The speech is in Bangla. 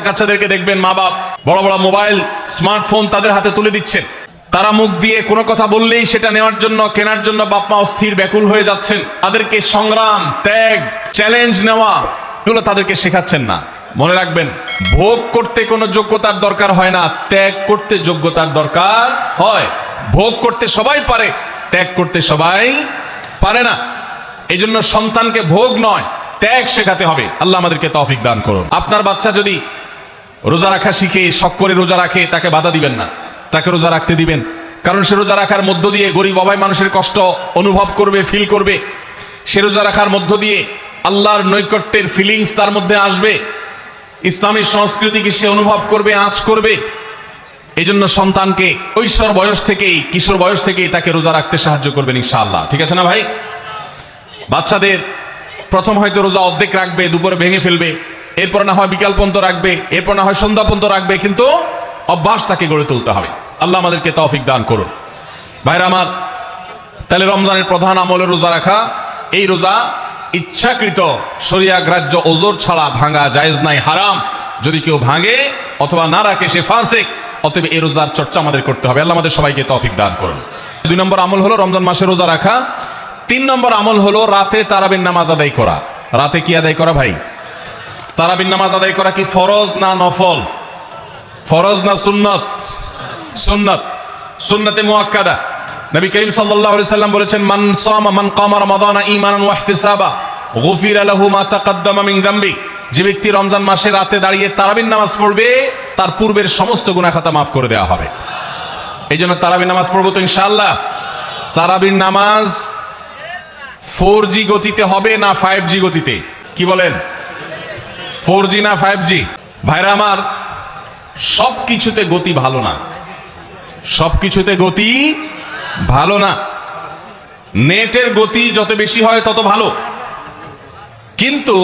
বাচ্চাদেরকে দেখবেন মা বাপ বড় বড় মোবাইল স্মার্টফোন তাদের হাতে তুলে দিচ্ছেন। তারা মুখ দিয়ে কোনো কথা বললেই সেটা নেওয়ার জন্য কেনার জন্য বাপ মা অস্থির ব্যাকুল হয়ে যাচ্ছেন। তাদেরকে সংগ্রাম, ত্যাগ, চ্যালেঞ্জ নেওয়া এগুলো তাদেরকে শেখাচ্ছেন না। মনে রাখবেন, ভোগ করতে কোনো যোগ্যতার দরকার হয় না, ত্যাগ করতে যোগ্যতার দরকার হয়। ভোগ করতে সবাই পারে, ত্যাগ করতে সবাই পারে না। এই জন্য সন্তানকে ভোগ নয় ত্যাগ শেখাতে হবে। আল্লাহ আমাদেরকে তৌফিক দান করুন। আপনার বাচ্চা যদি রোজা রাখা শিখে, শখ করে রোজা রাখে, তাকে বাধা দিবেন না, তাকে রোজা রাখতে দিবেন। কারণ সে রোজা রাখার মধ্য দিয়ে গরিব অভাবী মানুষের কষ্ট অনুভব করবে, ফিল করবে। সে রোজা রাখার মধ্য দিয়ে আল্লাহর নৈকট্যের ফিলিংস তার মধ্যে আসবে, ইসলামী সংস্কৃতিকে সে অনুভব করবে, আঁচ করবে। এই জন্য সন্তানকে কৈশোর বয়স থেকেই, কিশোর বয়স থেকেই তাকে রোজা রাখতে সাহায্য করবেন ইনশাআল্লাহ। ঠিক আছে না ভাই? বাচ্চাদের প্রথম হয়তো রোজা অর্ধেক রাখবে, দুপুরে ভেঙে ফেলবে, এরপর না হয় বিকাল পর্যন্ত রাখবে, এরপর না হয় সন্ধ্যা পর্যন্ত রাখবে, কিন্তু অভ্যাস তাকে গড়ে তুলতে হবে। আল্লাহ আমাদেরকে তৌফিক দান করুন। ভাইরা আমার, তাহলে রমজানের প্রধান আমল রোজা রাখা। এই রোজা ইচ্ছাকৃত শরিয়া গ্রাহ্য ওজর ছাড়া ভাঙা জায়েজ নাই, হারাম। যদি কেউ ভাঙে অথবা না রাখে সে ফাসিক। অতএব এই রোজার চর্চা আমাদের করতে হবে। আল্লাহ আমাদের সবাইকে তৌফিক দান করুন। 2 নম্বর আমল হলো রমজান মাসে রোজা রাখা। 3 নম্বর আমল হলো রাতে তারাবির নামাজ আদায় করা। রাতে কি আদায় করা ভাই? তারাবির নামাজ আদায় করা কি ফরজ না নফল? ফরজ না সুন্নত? সুন্নত, সুন্নতে মুআক্কাদা। নবী করিম সাল্লাল্লাহু আলাইহি সাল্লাম বলেছেন, মান সামা মান কামা রমাদানা ঈমানান ওয়া ইহতিসাবা গুফিরা লাহু মা তাকাদ্দামা মিন যামবি। যে ব্যক্তি রমজান মাসে রাতে দাঁড়িয়ে তারাবির নামাজ পড়বে, তার পূর্বের সমস্ত গুনাহ খাতা মাফ করে দেওয়া হবে। এই জন্য তারাবির নামাজ পড়বো তো ইনশাআল্লাহ। তারাবির নামাজ 4G গতিতে হবে না 5G গতিতে? কি বলেন? 4G না 5G? ভাইরা আমার, সবকিছুতে গতি ভালো না, সবকিছুতে গতি ভালো না। নেটের গতি যত বেশি হয় তত ভালো, কিন্তু